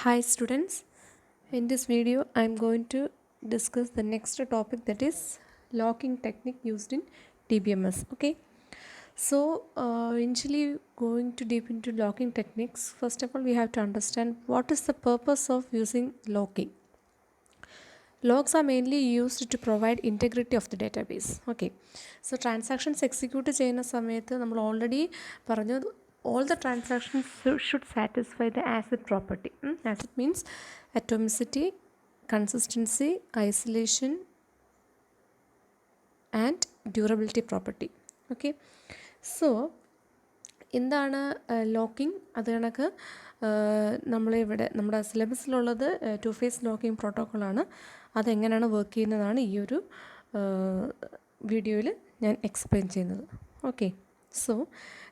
Hi students, in this video I am going to discuss the next topic, that is locking technique used in DBMS. Okay, so initially going to deep into locking techniques, first of all we have to understand what is the purpose of using locking. Logs are mainly used to provide integrity of the database. Okay, so transactions execute ചെയ്യുന്ന സമയത്ത് നമ്മൾ already പറഞ്ഞു all the transactions should satisfy the ACID property. ACID means atomicity, consistency, isolation and durability property. Okay, so എന്താണ് locking? അത് കണക്ക് നമ്മളിവിടെ നമ്മുടെ സിലബസിലുള്ളത് to phase locking പ്രോട്ടോക്കോളാണ്. അതെങ്ങനെയാണ് വർക്ക് ചെയ്യുന്നതാണ് ഈ ഒരു വീഡിയോയിൽ ഞാൻ എക്സ്പ്ലെയിൻ ചെയ്യുന്നത്. Okay, so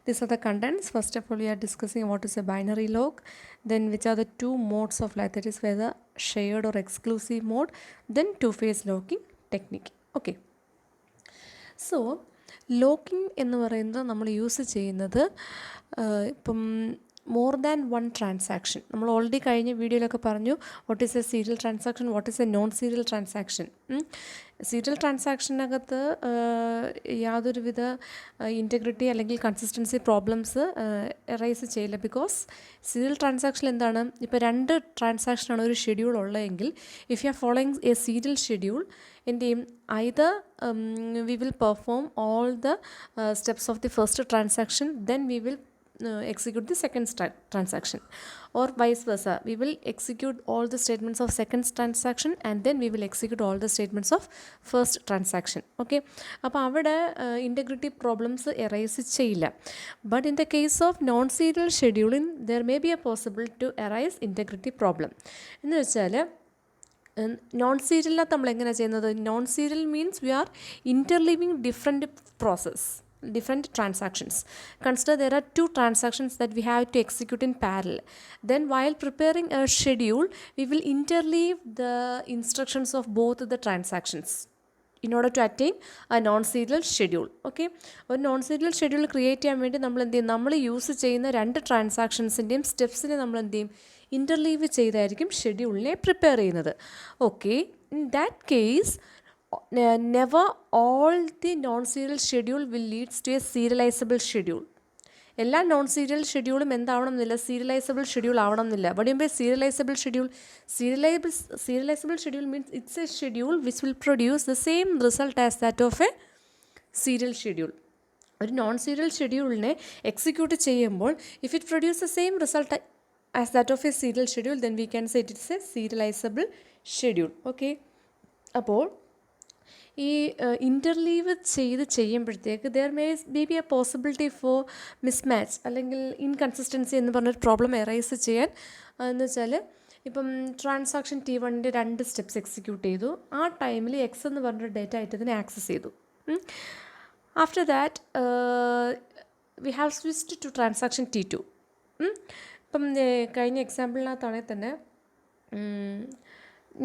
these are the contents. First of all, we are discussing what is a binary lock, then which are the two modes of lock, that is whether shared or exclusive mode, then two-phase locking technique. Okay, so locking എന്ന് പറയുന്നത് നമ്മൾ use ചെയ്യുന്നത് ഇപ്പം more than one transaction. നമ്മൾ already കഴിഞ്ഞ വീഡിയോയിലൊക്കെ പറഞ്ഞു what is a serial transaction, what is a non serial transaction. Serial ട്രാൻസാക്ഷനകത്ത് യാതൊരുവിധ ഇൻറ്റഗ്രിറ്റി അല്ലെങ്കിൽ കൺസിസ്റ്റൻസി പ്രോബ്ലംസ് എറൈസ് ചെയ്യില്ല. ബിക്കോസ് സീരിയൽ ട്രാൻസാക്ഷൻ എന്താണ്, ഇപ്പോൾ രണ്ട് ട്രാൻസാക്ഷനാണ് ഒരു ഷെഡ്യൂൾ ഉള്ളതെങ്കിൽ if you are following a serial schedule, എന്ത് ചെയ്യും, either we will perform all the steps of the first transaction, then we will execute the second transaction, or vice versa. We will execute all the statements of second transaction and then we will execute all the statements of first transaction. Okay, അപ്പോൾ അവിടെ integrity problems arise ചെയ്യില്ല. But in the case of non serial scheduling there may be a possible to arise integrity problem. എന്ന് വെച്ചാൽ non സീരിയലിനകത്ത് നമ്മൾ എങ്ങനെയാണ് ചെയ്യുന്നത്? Non serial means we are interleaving different process, different transactions. Consider there are two transactions that we have to execute in parallel. Then while preparing a schedule, we will interleave the instructions of both the transactions in order to attain a non-serial schedule. Okay, ഒരു non serial schedule create ചെയ്യാൻ വേണ്ടി നമ്മൾ എന്ത് ചെയ്യും, നമ്മൾ use ചെയ്യുന്ന രണ്ട് ട്രാൻസാക്ഷൻസിൻ്റെയും സ്റ്റെപ്സിനെ നമ്മൾ എന്ത് ചെയ്യും, ഇൻ്റർലീവ് ചെയ്തായിരിക്കും ഷെഡ്യൂളിനെ പ്രിപ്പയർ ചെയ്യുന്നത്. Okay, in that case never all the non-serial schedule will leads to a serializable schedule. എല്ലാ നോൺ സീരിയൽ ഷെഡ്യൂളും എന്താവണം എന്നില്ല, സീരിയലൈസബിൾ ഷെഡ്യൂൾ ആവണം എന്നില്ല. But in by serializable schedule, serializable schedule means it's a schedule which will produce the same result as that of a serial schedule. ഒരു non serial ഷെഡ്യൂളിനെ execute ചെയ്യുമ്പോൾ if it produce the same result as that of a serial schedule, then we can say it is a serializable schedule. Okay, അപ്പോൾ ഈ interleave ചെയ്യുമ്പോഴത്തേക്ക് there may be A possibility four mismatch അല്ലെങ്കിൽ inconsistency എന്ന് പറഞ്ഞൊരു problem arise ചെയ്യാൻ. എന്ന് വെച്ചാൽ ഇപ്പം ട്രാൻസാക്ഷൻ T1 രണ്ട് സ്റ്റെപ്സ് എക്സിക്യൂട്ട് ചെയ്തു. ആ ടൈമിൽ എക്സ് എന്ന് പറഞ്ഞൊരു ഡേറ്റ ഐറ്റത്തിനെ ആക്സസ് ചെയ്തു. After that we have switched to transaction T2. ഇപ്പം കഴിഞ്ഞ എക്സാമ്പിളിനകത്താണെങ്കിൽ തന്നെ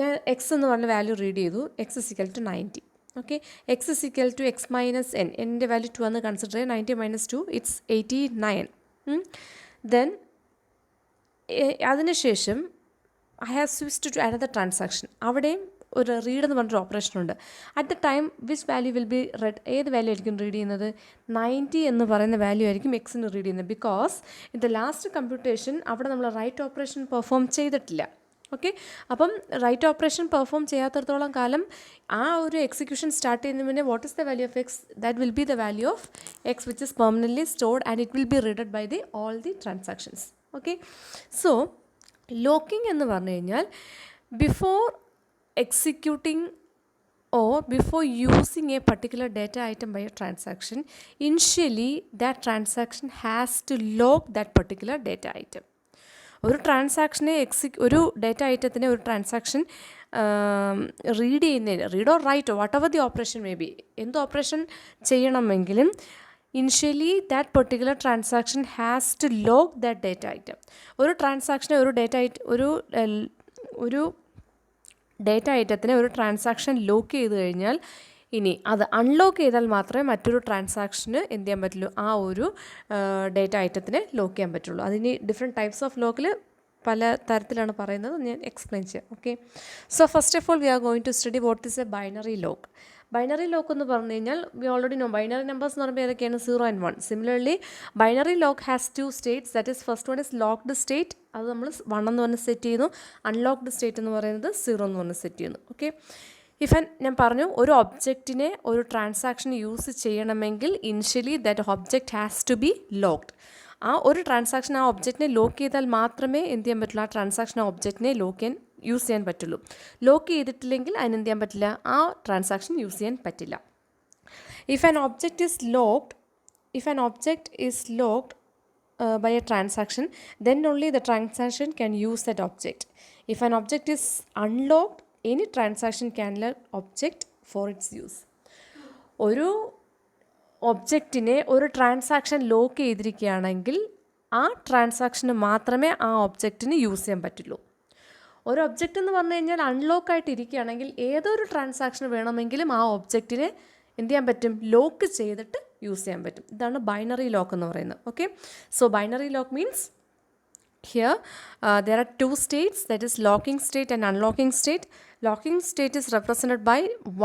ഞാൻ എക്സ് എന്ന് പറഞ്ഞ വാല്യൂ റീഡ് ചെയ്തു, X is equal to 90. Okay, X is equal to X minus N, എൻ്റെ വാല്യൂ 2 എന്ന് കൺസിഡർ ചെയ്യുക. 90 മൈനസ് 2 ഇറ്റ്സ് 89. ദെൻ അതിനുശേഷം I have switched to another transaction. അവിടെയും ഒരു റീഡ് എന്ന് പറഞ്ഞൊരു ഓപ്പറേഷൻ ഉണ്ട്. At the time which value will be read, ഏത് വാല്യൂ ആയിരിക്കും റീഡ് ചെയ്യുന്നത്? 90 എന്ന് പറയുന്ന വാല്യൂ ആയിരിക്കും എക്സിന് റീഡ് ചെയ്യുന്നത്. Because in the last computation അവിടെ നമ്മൾ റൈറ്റ് ഓപ്പറേഷൻ പെർഫോം ചെയ്തിട്ടില്ല. ഓക്കെ, അപ്പം റൈറ്റ് ഓപ്പറേഷൻ പെർഫോം ചെയ്യാത്തടത്തോളം കാലം ആ ഒരു എക്സിക്യൂഷൻ സ്റ്റാർട്ട് ചെയ്യുന്നതിന് മുന്നേ what is the value of X? That will be the value of X which is permanently stored and it will be readed by the all the transactions. Okay, so locking എന്ന് പറഞ്ഞു കഴിഞ്ഞാൽ before executing or before using a particular data item by a transaction, initially that transaction has to lock that particular data item. ഒരു ട്രാൻസാക്ഷനെ ഒരു data ഐറ്റത്തിനെ ഒരു transaction read ചെയ്യുന്നതിന്, read or write whatever the operation may be, എന്ത് operation ചെയ്യണമെങ്കിലും initially that particular transaction has to lock that data item. ഒരു ട്രാൻസാക്ഷനെ ഒരു ഡേറ്റ ഐറ്റത്തിനെ ഒരു ട്രാൻസാക്ഷൻ ലോക്ക് ചെയ്ത് കഴിഞ്ഞാൽ ഇനി അത് അൺലോക്ക് ചെയ്താൽ മാത്രമേ മറ്റൊരു ട്രാൻസാക്ഷന് എന്ത് ചെയ്യാൻ പറ്റുള്ളൂ, ആ ഒരു ഡേറ്റ ഐറ്റത്തിനെ ലോക്ക് ചെയ്യാൻ പറ്റുള്ളൂ. അതിന് ഡിഫറെൻറ്റ് ടൈപ്സ് ഓഫ് ലോക്കിൽ പല തരത്തിലാണ് പറയുന്നത്, ഞാൻ എക്സ്പ്ലെയിൻ ചെയ്യാം. Okay, so first of all we are going to study what is a binary lock. Binary lock എന്ന് പറഞ്ഞു കഴിഞ്ഞാൽ we already know binary numbers എന്ന് പറയുമ്പോൾ ഏതൊക്കെയാണ് 0 and 1. Similarly binary lock has 2 states. That is first one is locked state, അത് നമ്മൾ 1 എന്ന് പറഞ്ഞ് സെറ്റ് ചെയ്യുന്നു. അൺലോക്ക്ഡ് സ്റ്റേറ്റ് എന്ന് പറയുന്നത് 0 എന്ന് പറഞ്ഞ് സെറ്റ് ചെയ്യുന്നു. ഓക്കെ, ഞാൻ പറഞ്ഞു ഒരു ഒബ്ജക്റ്റിനെ ഒരു ട്രാൻസാക്ഷൻ യൂസ് ചെയ്യണമെങ്കിൽ initially that object has to be locked. ആ ഒരു ട്രാൻസാക്ഷൻ ആ ഒബ്ജക്റ്റിനെ ലോക്ക് ചെയ്താൽ മാത്രമേ എന്ത് ചെയ്യാൻ പറ്റുള്ളൂ, ആ ട്രാൻസാക്ഷൻ ആ ഒബ്ജക്റ്റിനെ യൂസ് ചെയ്യാൻ പറ്റുള്ളൂ. ലോക്ക് ചെയ്തിട്ടില്ലെങ്കിൽ അതിന് എന്ത് ചെയ്യാൻ പറ്റില്ല, ആ ട്രാൻസാക്ഷൻ യൂസ് ചെയ്യാൻ പറ്റില്ല. If an object is locked by a transaction, then only the transaction can use that object. If an object is unlocked, any transaction can lock object for its use. ഒരു ഒബ്ജക്റ്റിനെ ഒരു transaction lock ചെയ്തിരിക്കുകയാണെങ്കിൽ ആ ട്രാൻസാക്ഷന് മാത്രമേ ആ ഒബ്ജക്റ്റിന് use ചെയ്യാൻ പറ്റുള്ളൂ. ഒരു ഒബ്ജക്റ്റ് എന്ന് പറഞ്ഞു കഴിഞ്ഞാൽ അൺലോക്ക് ആയിട്ട് ഇരിക്കുകയാണെങ്കിൽ ഏതൊരു ട്രാൻസാക്ഷൻ വേണമെങ്കിലും ആ ഒബ്ജക്റ്റിനെ എന്ത് ചെയ്യാൻ പറ്റും, ലോക്ക് ചെയ്തിട്ട് യൂസ് ചെയ്യാൻ പറ്റും. ഇതാണ് ബൈനറി ലോക്ക് എന്ന് പറയുന്നത്. Okay, so binary lock means here there are 2 states, that is locking state and unlocking state. Locking state is represented by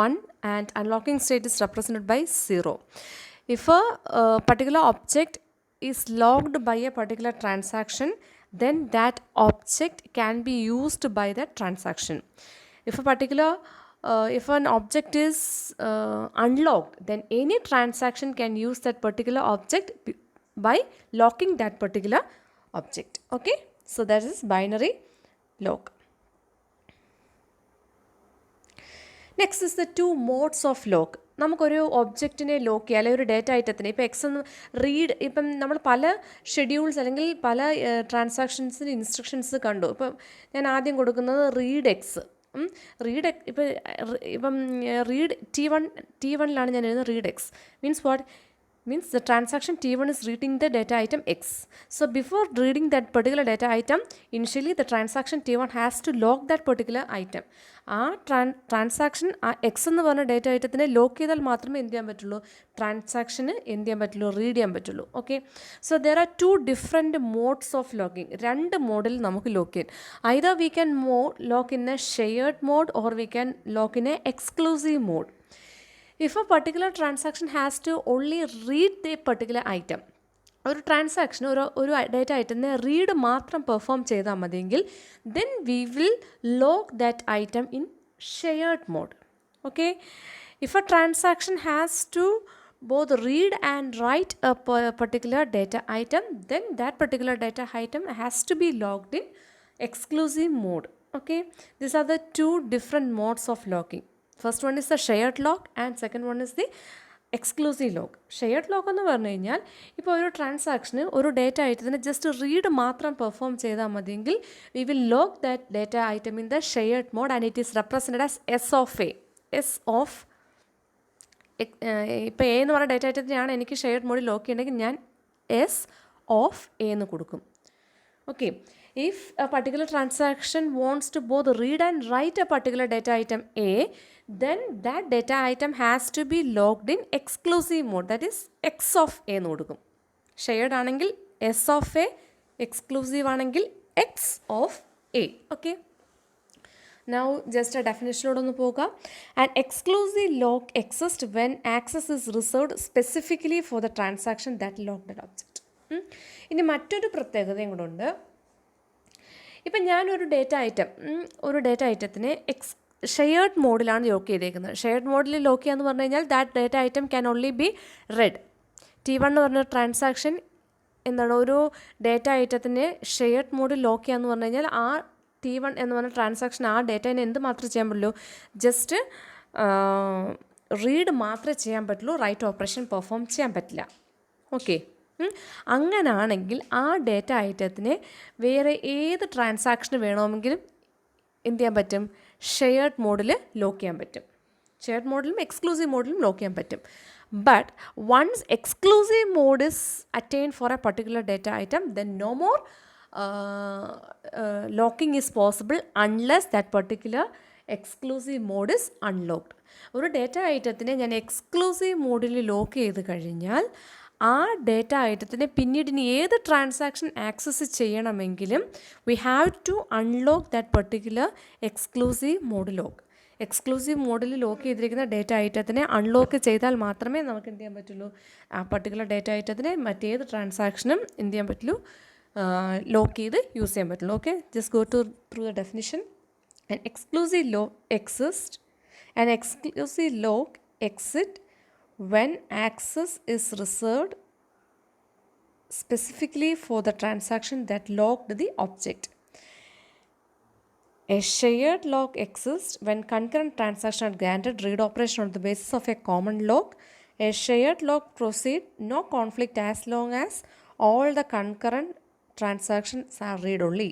1 and unlocking state is represented by 0. If a particular object is locked by a particular transaction, then that object can be used by that transaction. If an object is unlocked, then any transaction can use that particular object by locking that particular object. Okay, so that is binary lock. Next is the 2 modes of lock. നമുക്കൊരു ഒബ്ജക്റ്റിനെ lock ചെയ്യുക, അല്ലെങ്കിൽ ഒരു data ഐറ്റത്തിന് ഇപ്പോൾ X എന്ന് ഇപ്പം നമ്മൾ പല ഷെഡ്യൂൾസ് അല്ലെങ്കിൽ പല ട്രാൻസാക്ഷൻസിന് ഇൻസ്ട്രക്ഷൻസ് കണ്ടു. ഇപ്പം ഞാൻ ആദ്യം കൊടുക്കുന്നത് റീഡ് എക്സ്. ഇപ്പം റീഡ് T1 ഞാൻ എഴുതുന്നത് read X means what means the transaction T1 is reading the data item X. So before reading that particular data item, initially the transaction T1 has to lock that particular item. ആ transaction ആ X എന്ന് പറഞ്ഞ data ഐറ്റത്തിനെ lock ചെയ്താൽ മാത്രമേ എന്ത് ചെയ്യാൻ പറ്റുള്ളൂ, ട്രാൻസാക്ഷന് എന്ത് ചെയ്യാൻ പറ്റുള്ളൂ, റീഡ് ചെയ്യാൻ പറ്റുള്ളൂ. Okay, so there are 2 different modes of locking. 2 മോഡിൽ നമുക്ക് ലോക്ക് ചെയ്യാൻ. Either we can lock in a shared mode or we can lock in a exclusive mode. If a particular transaction has to only read the particular item, ഒരു transaction ഒരു data ഐറ്റത്തിനെ read മാത്രം perform ചെയ്താൽ മതിയെങ്കിൽ then we will lock that item in shared mode. Okay, if a transaction has to both read and write a particular data item, then that particular data item has to be locked in exclusive mode. Okay, these are the 2 different modes of locking. First one is the shared lock and second one is the exclusive lock. Shared lock എന്ന് പറഞ്ഞു കഴിഞ്ഞാൽ ഇപ്പോൾ ഒരു ട്രാൻസാക്ഷന് ഒരു data ഐറ്റത്തിന് just read മാത്രം perform ചെയ്താൽ മതിയെങ്കിൽ we will lock that data item in the shared mode and it is represented as S of ഇപ്പോൾ എ എന്ന് പറയുന്ന ഡേറ്റ ഐറ്റത്തിനെയാണ് എനിക്ക് ഷെയർഡ് മോഡിൽ ലോക്ക് ചെയ്യണമെങ്കിൽ ഞാൻ എസ് ഓഫ് എ എന്ന് കൊടുക്കും. Okay, if a particular transaction wants to both read and write a particular data item A, then that data item has to be locked in exclusive mode, that is X of A എന്ന് കൊടുക്കും. Shared ആണെങ്കിൽ S of A, exclusive ആണെങ്കിൽ X of A. Okay, now just a definition ഒന്ന് പോകാം. An exclusive lock exists when access is reserved specifically for the transaction that locked that object. ഇനി മറ്റൊരു പ്രത്യേകതയും കൂടെ ഉണ്ട്. ഇപ്പം ഞാനൊരു ഡേറ്റ ഐറ്റത്തിനെ ഷെയർഡ് മോഡിലാണ് ലോക്ക് ചെയ്തേക്കുന്നത്. ഷെയർഡ് മോഡിൽ ലോക്ക് ചെയ്യാന്ന് പറഞ്ഞു കഴിഞ്ഞാൽ that data item can only B red. T1 എന്ന് പറഞ്ഞ ട്രാൻസാക്ഷൻ എന്താണ്, ഒരു ഡേറ്റ ഐറ്റത്തിനെ ഷെയർഡ് മോഡിൽ ലോക്ക് ചെയ്യാന്ന് പറഞ്ഞു കഴിഞ്ഞാൽ ആ T1 എന്ന് പറഞ്ഞ ട്രാൻസാക്ഷൻ ആ ഡേറ്റേനെ എന്ത് മാത്രമേ ചെയ്യാൻ പറ്റുള്ളൂ, ജസ്റ്റ് റീഡ് മാത്രമേ ചെയ്യാൻ പറ്റുള്ളൂ, റൈറ്റ് ഓപ്പറേഷൻ പെർഫോം ചെയ്യാൻ പറ്റില്ല. ഓക്കെ, അങ്ങനാണെങ്കിൽ ആ ഡേറ്റ ഐറ്റത്തിനെ വേറെ ഏത് ട്രാൻസാക്ഷന് വേണമെങ്കിലും എന്ത് ചെയ്യാൻ പറ്റും, ഷെയർഡ് മോഡിൽ ലോക്ക് ചെയ്യാൻ പറ്റും. ഷെയർഡ് മോഡിലും എക്സ്ക്ലൂസീവ് മോഡിലും ലോക്ക് ചെയ്യാൻ പറ്റും. But once exclusive mode is attained for a particular data item, then no more locking is possible unless that particular exclusive mode is unlocked. ഒരു ഡേറ്റ ഐറ്റത്തിനെ ഞാൻ എക്സ്ക്ലൂസീവ് മോഡിൽ ലോക്ക് ചെയ്ത് കഴിഞ്ഞാൽ ആ ഡേറ്റ ഐറ്റത്തിനെ പിന്നീട് ഇനി ഏത് ട്രാൻസാക്ഷൻ ആക്സസ് ചെയ്യണമെങ്കിലും we have to unlock that particular exclusive mode lock. Exclusive മോഡിൽ ലോക്ക് ചെയ്തിരിക്കുന്ന ഡേറ്റ ഐറ്റത്തിനെ അൺലോക്ക് ചെയ്താൽ മാത്രമേ നമുക്ക് എന്ത് ചെയ്യാൻ പറ്റുള്ളൂ, ആ പർട്ടിക്കുലർ ഡേറ്റ ഐറ്റത്തിനെ മറ്റേത് ട്രാൻസാക്ഷനും എന്ത് ചെയ്യാൻ പറ്റുള്ളൂ, ലോക്ക് ചെയ്ത് യൂസ് ചെയ്യാൻ പറ്റുള്ളൂ. Okay, just go through the definition. An exclusive lock exists. An exclusive lock exists when access is reserved specifically for the transaction that locked the object. A shared lock exists when concurrent transactions are granted read operation on the basis of a common lock. A shared lock proceeds no conflict as long as all the concurrent transactions are read only.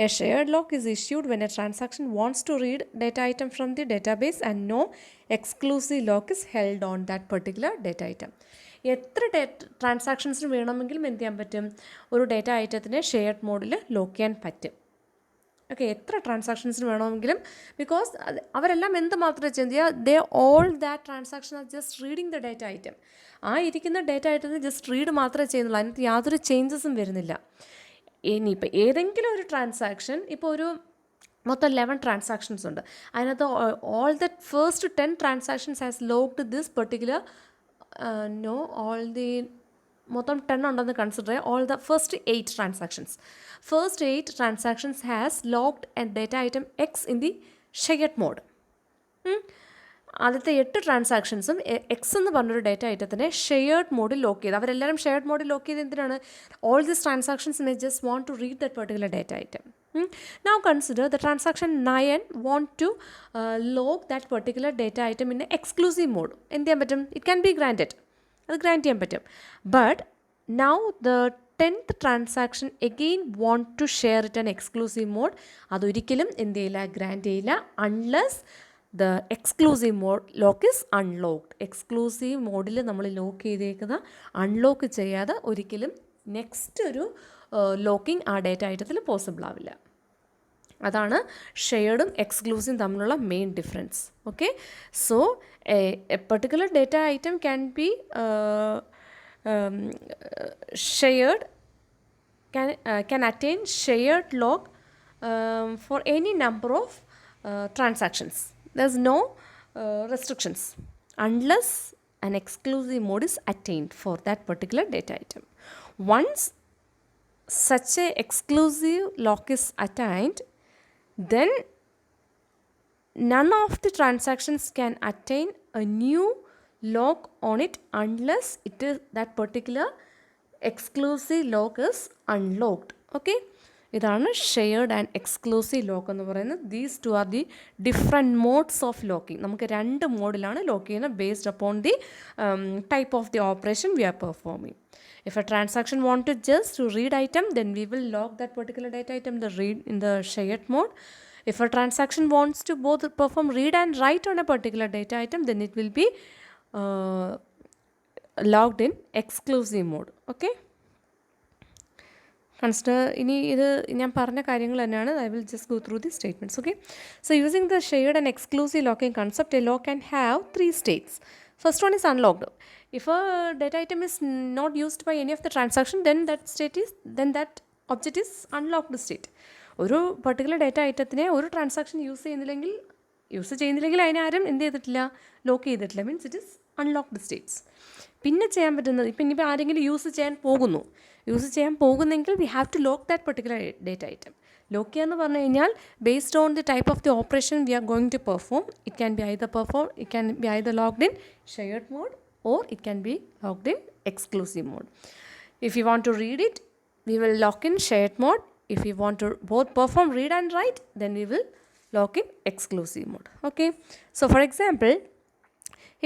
A shared lock is issued when a transaction wants to read data item from the database and no exclusive lock is held on that particular data item. എത്ര ട്രാൻസാക്ഷൻസിന് വേണമെങ്കിലും എന്ത് ചെയ്യാൻ പറ്റും, ഒരു data ഐറ്റത്തിനെ shared മോഡിൽ lock ചെയ്യാൻ പറ്റും. ഓക്കെ, എത്ര ട്രാൻസാക്ഷൻസിന് വേണമെങ്കിലും, ബിക്കോസ് അവരെല്ലാം എന്ത് മാത്രമേ ചെയ്യുക, they all that transaction are just reading the data item. ആ ഇരിക്കുന്ന ഡേറ്റ ഐറ്റത്തിന് ജസ്റ്റ് റീഡ് മാത്രമേ ചെയ്യുന്നുള്ളൂ, അതിനകത്ത് യാതൊരു ചേഞ്ചസും വരുന്നില്ല. ഇനിയിപ്പോൾ ഏതെങ്കിലും ഒരു ട്രാൻസാക്ഷൻ, ഇപ്പോൾ ഒരു മൊത്തം 11 ട്രാൻസാക്ഷൻസ് ഉണ്ട്, അതിനകത്ത് all the first 10 transactions has locked this particular മൊത്തം 10 ഉണ്ടെന്ന് കൺസിഡർ ചെയ്യുക. All the first 8 transactions has locked a data item X in the shared mode. ആദ്യത്തെ 8 ട്രാൻസാക്ഷൻസും എക്സ് എന്ന് പറഞ്ഞൊരു ഡേറ്റ ഐറ്റത്തിനെ ഷെയർഡ് മോഡിൽ ലോക്ക് ചെയ്ത്, അവരെല്ലാവരും ഷെയർഡ് മോഡിൽ ലോക്ക് ചെയ്ത് എന്തിനാണ്, all these transactions may just want to read that particular data item. Now consider the transaction 9 want to lock that particular data item in an exclusive mode. എന്ത് ചെയ്യാൻ പറ്റും, it can be granted, അത് grant ചെയ്യാൻ പറ്റും. But now the 10th transaction again want to share it an exclusive mode. അതൊരിക്കലും എന്ത് ചെയ്യില്ല, grant ചെയ്യില്ല, unless the exclusive mode lock is unlocked. എക്സ്ക്ലൂസീവ് മോഡിൽ നമ്മൾ ലോക്ക് ചെയ്തേക്കുന്ന അൺലോക്ക് ചെയ്യാതെ ഒരിക്കലും നെക്സ്റ്റ് ഒരു ലോക്കിംഗ് ആ ഡേറ്റ ഐറ്റത്തിൽ പോസിബിൾ ആവില്ല. അതാണ് ഷെയർഡും എക്സ്ക്ലൂസീവും തമ്മിലുള്ള main difference. Okay, so A particular data item can be shared, can attain shared lock for any number of transactions. There's no restrictions unless an exclusive mode is attained for that particular data item. Once such a exclusive lock is attained, then none of the transactions can attain a new lock on it unless it is that particular exclusive lock is unlocked. Okay, ഇതാണ് shared and exclusive lock എന്ന് പറയുന്നത്. These two are the different modes of locking. നമുക്ക് 2 മോഡിലാണ് lock ചെയ്യുന്നത്, based upon the type of the operation we are performing. If a transaction want to just read item, then we will lock that particular data item in the shared mode. If a transaction wants to both perform read and write on a particular data item, then it will be locked in exclusive mode. Okay, consider ഇനി ഇത് ഞാൻ പറഞ്ഞ കാര്യങ്ങൾ തന്നെയാണ്. I will just go through the statements. Okay, so using the shared and exclusive locking concept, a lock can have 3 states. First one is unlocked. If a data item is not used by any of the transaction, then that object is unlocked state. ഒരു particular data ഐറ്റത്തിനെ ഒരു transaction use ചെയ്യുന്നില്ലെങ്കിൽ അതിനെ ആരും എന്ത് ചെയ്തിട്ടില്ല, lock ചെയ്തിട്ടില്ല, means it is unlocked states. പിന്നെ ചെയ്യാൻ പറ്റുന്നത്, ഇനിയിപ്പോൾ ആരെങ്കിലും യൂസ് ചെയ്യാൻ പോകുന്നെങ്കിൽ we have to lock that particular data item. Lock ചെയ്യുക എന്ന് പറഞ്ഞു കഴിഞ്ഞാൽ based on the type of the operation we are going to perform, it can be either locked in shared mode or it can be locked in exclusive mode. If you want to read it, we will lock in shared mode. If you want to both perform read and write, then we will lock in exclusive mode. Okay, so for example,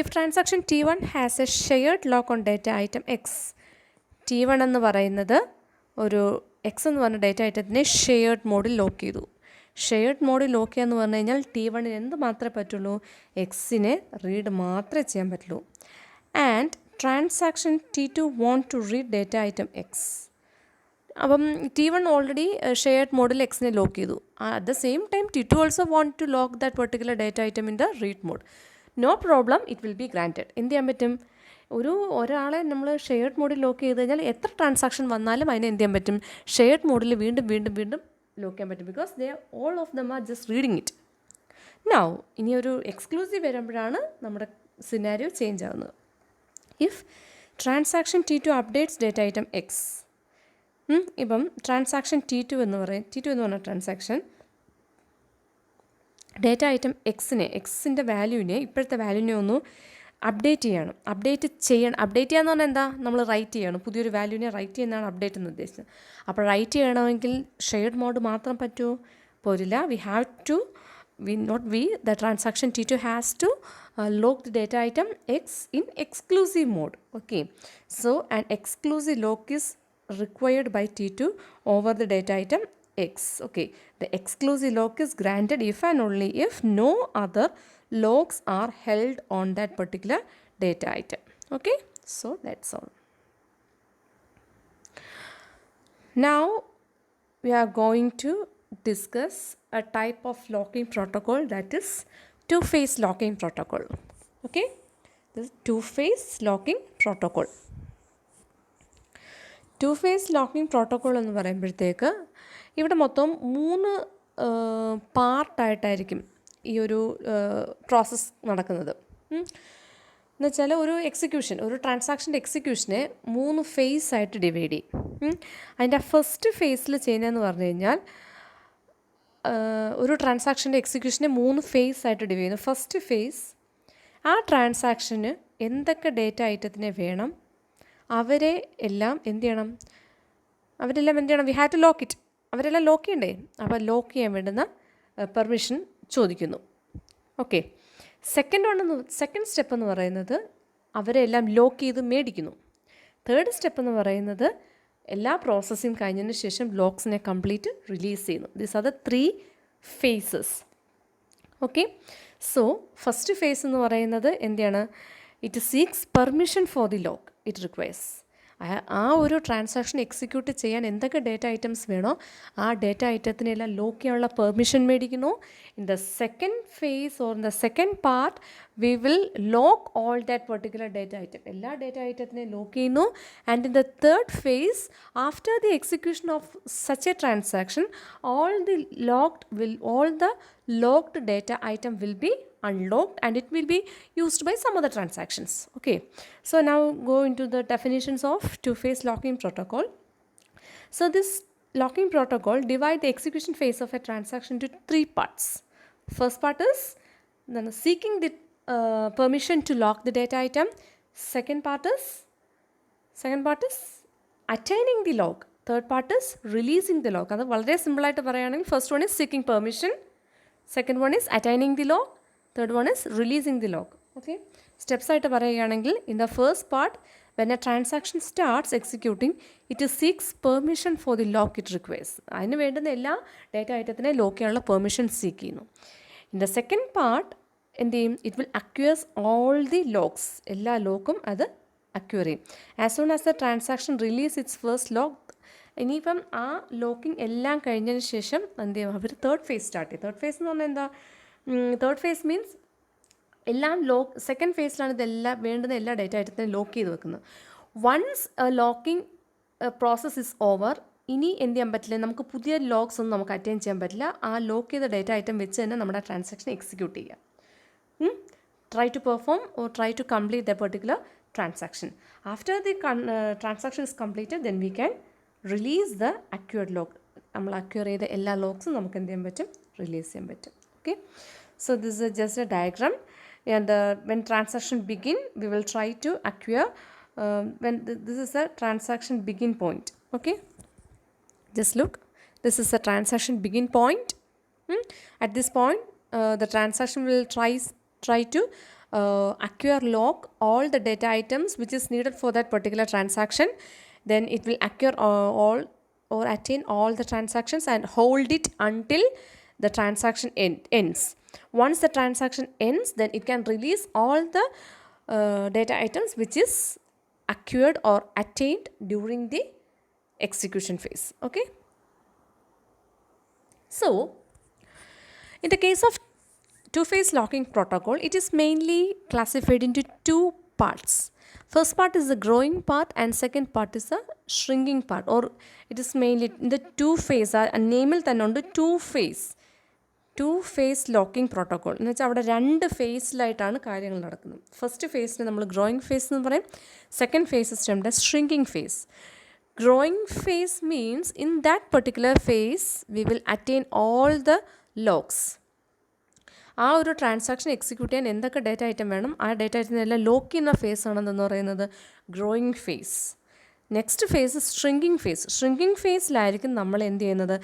if transaction T1 has a shared lock on data item X, T1 എന്ന് പറയുന്നത് ഒരു X എന്ന് പറഞ്ഞ data ഐറ്റത്തിനെ shared മോഡിൽ lock ചെയ്തു. Shared മോഡിൽ lock ചെയ്യുക എന്ന് പറഞ്ഞു കഴിഞ്ഞാൽ T1ന് എന്ത് മാത്രമേ പറ്റുള്ളൂ, എക്സിനെ റീഡ് മാത്രമേ ചെയ്യാൻ പറ്റുള്ളൂ. And transaction T2 want to read data item X. അപ്പം T1 ഓൾറെഡി ഷെയർഡ് മോഡിൽ എക്സിനെ ലോക്ക് ചെയ്തു. At the same time T2 also want to lock that particular data item in the read mode. No problem, it will be granted. എന്ത് ചെയ്യാൻ പറ്റും, ഒരാളെ നമ്മൾ shared മോഡിൽ ലോക്ക് ചെയ്ത് കഴിഞ്ഞാൽ എത്ര ട്രാൻസാക്ഷൻ വന്നാലും അതിനെ എന്ത് ചെയ്യാൻ പറ്റും, ഷെയർഡ് മോഡിൽ വീണ്ടും ലോക്ക് ചെയ്യാൻ പറ്റും. Because they all of them are just reading it. Now ഇനി ഒരു എക്സ്ക്ലൂസീവ് വരുമ്പോഴാണ് നമ്മുടെ സിനാരിയോ ചേഞ്ച് ആവുന്നത്. If transaction T2 updates data item X. ഇപ്പം ട്രാൻസാക്ഷൻ T2 എന്ന് പറഞ്ഞ ട്രാൻസാക്ഷൻ ഡേറ്റ ഐറ്റം എക്സിൻ്റെ വാല്യൂവിനെ, ഇപ്പോഴത്തെ വാല്യൂവിനെ ഒന്ന് അപ്ഡേറ്റ് ചെയ്യണം. അപ്ഡേറ്റ് ചെയ്യാന്ന് പറഞ്ഞാൽ എന്താ, നമ്മൾ റൈറ്റ് ചെയ്യണം. പുതിയൊരു വാല്യൂവിനെ റൈറ്റ് ചെയ്യുന്നതാണ് അപ്ഡേറ്റ് എന്ന് ഉദ്ദേശിച്ചത്. അപ്പോൾ റൈറ്റ് ചെയ്യണമെങ്കിൽ ഷെയർഡ് മോഡ് മാത്രം പറ്റുമോ? പോരില്ല. The transaction T2 has to lock the data item X in exclusive mode. Okay. So an exclusive lock is required by T2 over the data item X. Okay. The exclusive lock is granted if and only if no other locks are held on that particular data item. Okay. So that's all. Now we are going to discuss a type of locking protocol, that is two-phase locking protocol. Okay, this is two-phase locking protocol. Two-phase locking protocol എന്ന് പറയുമ്പോഴത്തേക്ക് ഇവിടെ മൊത്തം 3 പാർട്ടായിട്ടായിരിക്കും ഈ ഒരു process നടക്കുന്നത്. എന്നുവെച്ചാൽ ഒരു ട്രാൻസാക്ഷൻ്റെ എക്സിക്യൂഷനെ 3 face ആയിട്ട് ഡിവൈഡ് ചെയ്യും. അതിൻ്റെ ഫസ്റ്റ് ഫേസിൽ ചെയ്യുന്നതെന്ന് പറഞ്ഞു കഴിഞ്ഞാൽ ഒരു ട്രാൻസാക്ഷൻ്റെ എക്സിക്യൂഷനെ 3 ഫേസ് ആയിട്ട് ഡിവൈഡ് ചെയ്യുന്നു. ഫസ്റ്റ് ഫേസ്, ആ ട്രാൻസാക്ഷന് എന്തൊക്കെ ഡേറ്റ ഐറ്റത്തിനെ വേണം അവരെ എല്ലാം എന്ത് ചെയ്യണം, we have to lock it. അവരെല്ലാം ലോക്ക് ചെയ്യണ്ടേ? അപ്പോൾ ലോക്ക് ചെയ്യാൻ വേണ്ടുന്ന പെർമിഷൻ ചോദിക്കുന്നു. ഓക്കെ. സെക്കൻഡ് സ്റ്റെപ്പ് എന്ന് പറയുന്നത് അവരെ എല്ലാം ലോക്ക് ചെയ്ത് മേടിക്കുന്നു. തേർഡ് സ്റ്റെപ്പ് എന്ന് പറയുന്നത് എല്ലാ പ്രോസസ്സിങ് കഴിഞ്ഞതിന് ശേഷം ലോക്സിനെ കംപ്ലീറ്റ് റിലീസ് ചെയ്യുന്നു. These are the 3 phases. Okay. So first phase എന്ന് പറയുന്നത് എന്താണ്? It seeks permission for the lock it requires. ആ ഒരു ട്രാൻസാക്ഷൻ എക്സിക്യൂട്ട് ചെയ്യാൻ എന്തൊക്കെ ഡേറ്റ ഐറ്റംസ് വേണോ ആ ഡേറ്റ ഐറ്റത്തിനെല്ലാം ലോക്ക് ചെയ്യാനുള്ള പെർമിഷൻ മേടിക്കുന്നു. In the second phase or in the second part we will lock all that particular data item. എല്ലാ ഡേറ്റ ഐറ്റത്തിനെയും ലോക്ക് ചെയ്യുന്നു. And in the third phase, after the execution of such a transaction, all the locked data item will be unlocked and it will be used by some other transactions. Okay. So now go into the definitions of two-phase locking protocol. So this locking protocol divide the execution phase of a transaction into 3 parts. First part is then seeking the permission to lock the data item. Second part is attaining the lock. Third part is releasing the lock. അത് വളരെ സിമ്പിളായിട്ട് പറയുകയാണെങ്കിൽ first one is seeking permission, second one is attaining the lock, third one is releasing the lock. Okay. Steps ആയിട്ട് പറയുകയാണെങ്കിൽ in the first part, when A transaction starts executing it seeks permission for the lock it requires. അതിന് വേണ്ടുന്ന എല്ലാ data ഐറ്റത്തിനെ lock ചെയ്യാനുള്ള permission seek ചെയ്യുന്നു. In the second part എന്ത് ചെയ്യും? It will acquires all the locks. എല്ലാ ലോക്കും അത് acquire ചെയ്യും. As soon as the transaction release its first lock, ഇനിയിപ്പം ആ ലോക്കിംഗ് എല്ലാം കഴിഞ്ഞതിന് ശേഷം എന്ത് ചെയ്യും? അവർ തേർഡ് ഫേസ് സ്റ്റാർട്ട് ചെയ്യും. തേർഡ് ഫേസ് എന്ന് പറഞ്ഞാൽ എന്താ? തേർഡ് ഫേസ് മീൻസ് എല്ലാം സെക്കൻഡ് ഫേസിലാണ് ഇതെല്ലാം വേണ്ടുന്ന എല്ലാ ഡേറ്റ ഐറ്റത്തിനും ലോക്ക് ചെയ്ത് വെക്കുന്നത്. Once locking process is over, ഇനി എന്ത് ചെയ്യാൻ പറ്റില്ല, നമുക്ക് പുതിയ ലോക്സ് ഒന്നും നമുക്ക് അറ്റൈൻ ചെയ്യാൻ പറ്റില്ല. ആ ലോക്ക് ചെയ്ത ഡേറ്റ ഐറ്റം വെച്ച് തന്നെ നമ്മുടെ ട്രാൻസാക്ഷൻ എക്സിക്യൂട്ട് ചെയ്യുക. Try to perform or try to complete that particular transaction. After the transaction is completed, then we can release the acquired lock. നമ്മൾ അക്വയർ ചെയ്ത എല്ലാ ലോക്സും നമുക്ക് എന്ത് ചെയ്യാൻ പറ്റും? റിലീസ് ചെയ്യാൻ പറ്റും. Okay. So this is just a diagram, and when transaction begin, we will try to acquire when this is a transaction begin point. Okay, just look, this is a transaction begin point. At this point, the transaction will try to acquire lock all the data items which is needed for that particular transaction. Then it will acquire all or attain all the transactions and hold it until the transaction ends. Once the transaction ends, then it can release all the data items which is acquired or attained during the execution phase. Okay. So in the case of two-phase locking protocol, it is mainly classified into 2 parts. First part is the growing part and second part is the shrinking part, or it is mainly in the two phase. Name തന്നെ ഉണ്ട് two phase locking protocol എന്ന് വെച്ചാൽ അവിടെ രണ്ട് ഫേസിലായിട്ടാണ് കാര്യങ്ങൾ നടക്കുന്നത്. First ഫേസിന് നമ്മൾ growing phase എന്ന് പറയും. Second phase is termed as shrinking phase. Growing phase means in that particular phase we will attain all the locks. ആ ഒരു ട്രാൻസാക്ഷൻ എക്സിക്യൂട്ട് ചെയ്യാൻ എന്തൊക്കെ ഡേറ്റ ഐറ്റം വേണം, ആ ഡേറ്റ ഐറ്റത്തിനെല്ലാം ലോക്ക് ചെയ്യുന്ന ഫേസ് ആണെന്ന് പറയുന്നത് growing phase. Next phase shrinking phase. Shrinking ഫേസിലായിരിക്കും നമ്മൾ എന്ത് ചെയ്യുന്നത്,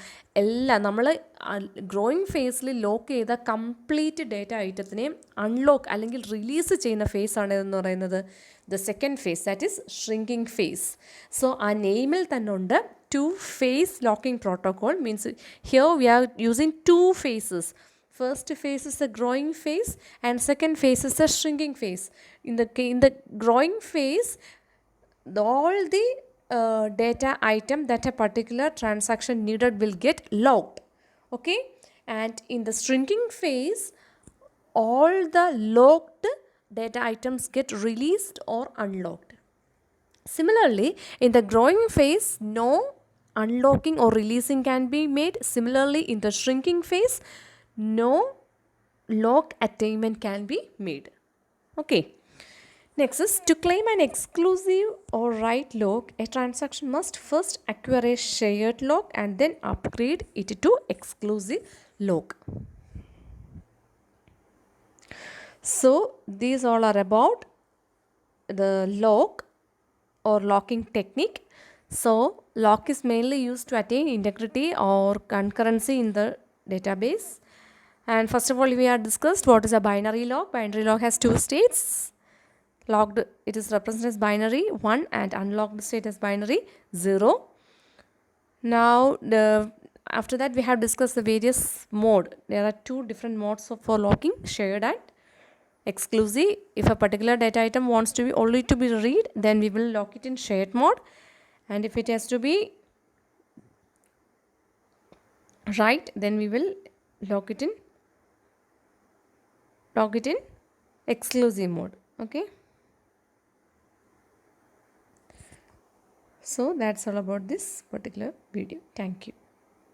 നമ്മൾ ഗ്രോയിങ് ഫേസിൽ ലോക്ക് ചെയ്ത കംപ്ലീറ്റ് ഡേറ്റ ഐറ്റത്തിനെയും അൺലോക്ക് അല്ലെങ്കിൽ റിലീസ് ചെയ്യുന്ന ഫേസ് ആണ് ഇതെന്ന് പറയുന്നത് the second phase, that is shrinking phase. So ആ നെയിമിൽ തന്നെ ഉണ്ട് two phase locking protocol. Means here we are using two phases. First phase is the growing phase and second phase is the shrinking phase. In the growing phase, all the data item that a particular transaction needed will get locked. Okay, and in the shrinking phase, all the locked data items get released or unlocked. Similarly, in the growing phase, no unlocking or releasing can be made. Similarly, in the shrinking phase, no lock attainment can be made. Okay. Next is to claim an exclusive or write lock, a transaction must first acquire a shared lock and then upgrade it to exclusive lock. So these all are about the lock or locking technique. So lock is mainly used to attain integrity or concurrency in the database. And first of all, we have discussed what is a binary lock. Binary lock has two states. Locked, it is represented as binary 1 and unlocked state as binary 0. Now, after that, we have discussed the various mode. There are two different modes for locking, shared and exclusive. If a particular data item wants to be only to be read, then we will lock it in shared mode. And if it has to be write, then we will lock it in exclusive mode. Okay, so that's all about this particular video. Thank you.